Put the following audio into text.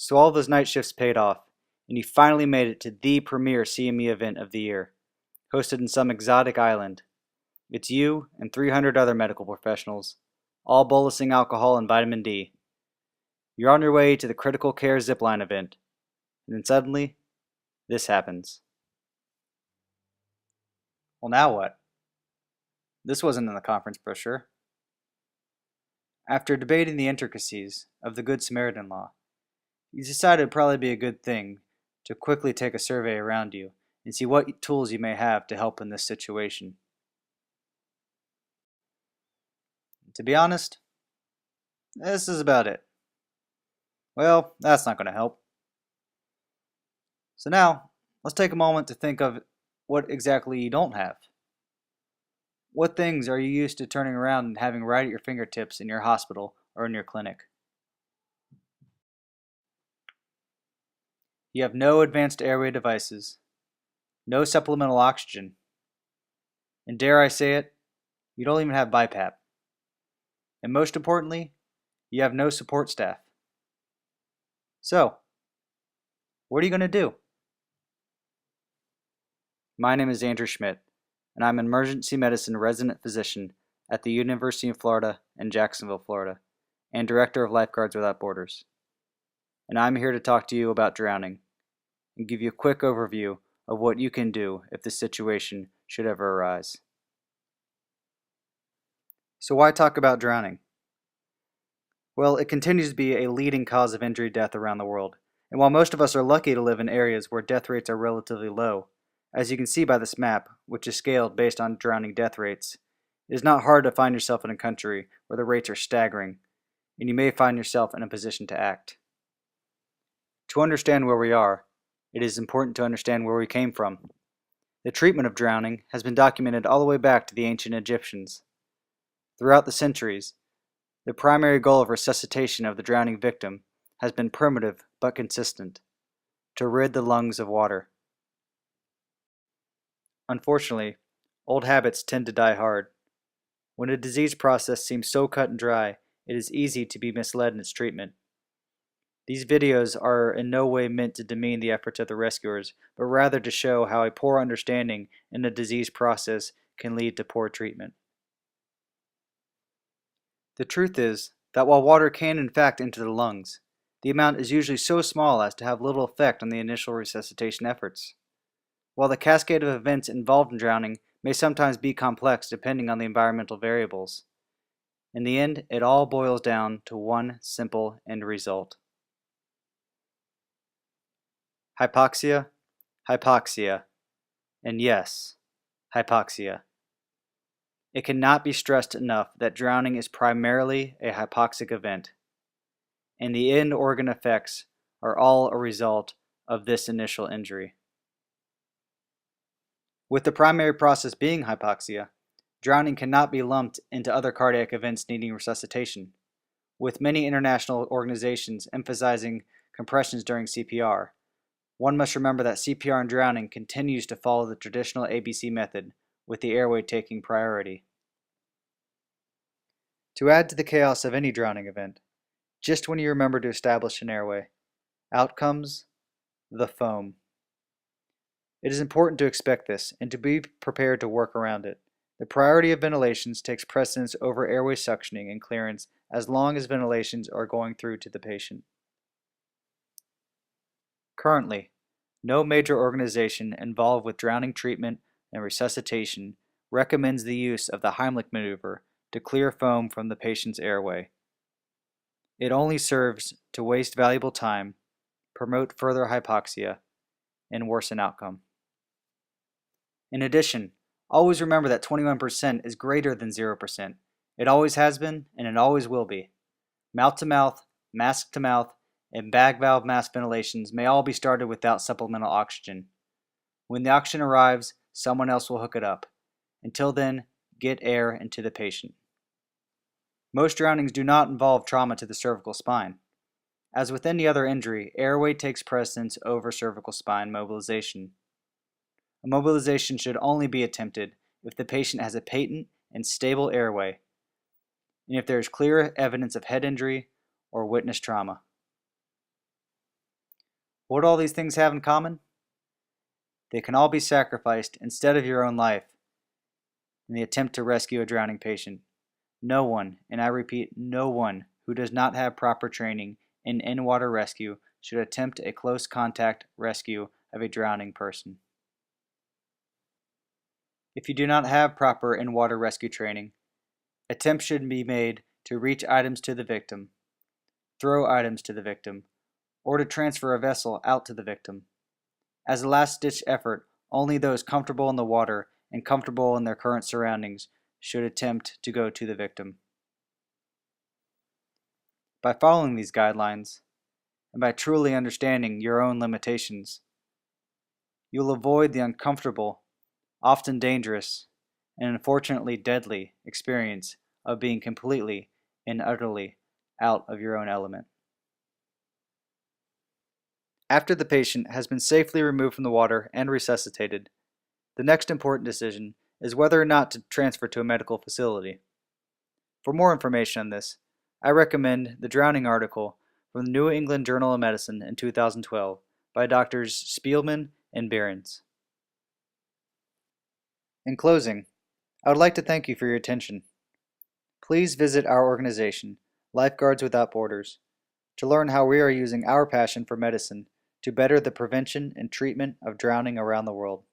So all those night shifts paid off, and you finally made it to the premier CME event of the year, hosted in some exotic island. It's you and 300 other medical professionals, all bolusing alcohol and vitamin D. You're on your way to the critical care zipline event, and then suddenly, this happens. Well, now what? This wasn't in the conference brochure. After debating the intricacies of the Good Samaritan law, you decided it'd probably be a good thing to quickly take a survey around you and see what tools you may have to help in this situation. To be honest, this is about it. Well, that's not going to help. So now, let's take a moment to think of what exactly you don't have. What things are you used to turning around and having right at your fingertips in your hospital or in your clinic? You have no advanced airway devices, no supplemental oxygen, and dare I say it, you don't even have BiPAP. And most importantly, you have no support staff. So, what are you going to do? My name is Andrew Schmidt, and I'm an emergency medicine resident physician at the University of Florida in Jacksonville, Florida, and director of Lifeguards Without Borders. And I'm here to talk to you about drowning and give you a quick overview of what you can do if this situation should ever arise. So why talk about drowning? Well, it continues to be a leading cause of injury death around the world, and while most of us are lucky to live in areas where death rates are relatively low, as you can see by this map, which is scaled based on drowning death rates, it is not hard to find yourself in a country where the rates are staggering, and you may find yourself in a position to act. To understand where we are, it is important to understand where we came from. The treatment of drowning has been documented all the way back to the ancient Egyptians. Throughout the centuries, the primary goal of resuscitation of the drowning victim has been primitive but consistent: to rid the lungs of water. Unfortunately, old habits tend to die hard. When a disease process seems so cut and dry, it is easy to be misled in its treatment. These videos are in no way meant to demean the efforts of the rescuers, but rather to show how a poor understanding in a disease process can lead to poor treatment. The truth is that while water can in fact enter the lungs, the amount is usually so small as to have little effect on the initial resuscitation efforts. While the cascade of events involved in drowning may sometimes be complex depending on the environmental variables, in the end it all boils down to one simple end result: hypoxia, hypoxia, and yes, hypoxia. It cannot be stressed enough that drowning is primarily a hypoxic event, and the end organ effects are all a result of this initial injury. With the primary process being hypoxia, drowning cannot be lumped into other cardiac events needing resuscitation, with many international organizations emphasizing compressions during CPR. One must remember that CPR and drowning continues to follow the traditional ABC method, with the airway taking priority. To add to the chaos of any drowning event, just when you remember to establish an airway, out comes the foam. It is important to expect this and to be prepared to work around it. The priority of ventilations takes precedence over airway suctioning and clearance as long as ventilations are going through to the patient. Currently, no major organization involved with drowning treatment and resuscitation recommends the use of the Heimlich maneuver to clear foam from the patient's airway. It only serves to waste valuable time, promote further hypoxia, and worsen outcome. In addition, always remember that 21% is greater than 0%. It always has been, and it always will be. Mouth to mouth, mask to mouth, and bag valve mask ventilations may all be started without supplemental oxygen. When the oxygen arrives, someone else will hook it up. Until then, get air into the patient. Most drownings do not involve trauma to the cervical spine. As with any other injury, airway takes precedence over cervical spine mobilization. A mobilization should only be attempted if the patient has a patent and stable airway, and if there is clear evidence of head injury or witness trauma. What do all these things have in common? They can all be sacrificed instead of your own life in the attempt to rescue a drowning patient. No one, and I repeat, no one who does not have proper training in in-water rescue should attempt a close contact rescue of a drowning person. If you do not have proper in-water rescue training, attempts should be made to reach items to the victim, throw items to the victim, or to transfer a vessel out to the victim. As a last-ditch effort, only those comfortable in the water and comfortable in their current surroundings should attempt to go to the victim. By following these guidelines, and by truly understanding your own limitations, you'll avoid the uncomfortable, often dangerous, and unfortunately deadly experience of being completely and utterly out of your own element. After the patient has been safely removed from the water and resuscitated, the next important decision is whether or not to transfer to a medical facility. For more information on this, I recommend the drowning article from the New England Journal of Medicine in 2012 by Drs. Spielman and Behrens. In closing, I would like to thank you for your attention. Please visit our organization, Lifeguards Without Borders, to learn how we are using our passion for medicine to better the prevention and treatment of drowning around the world.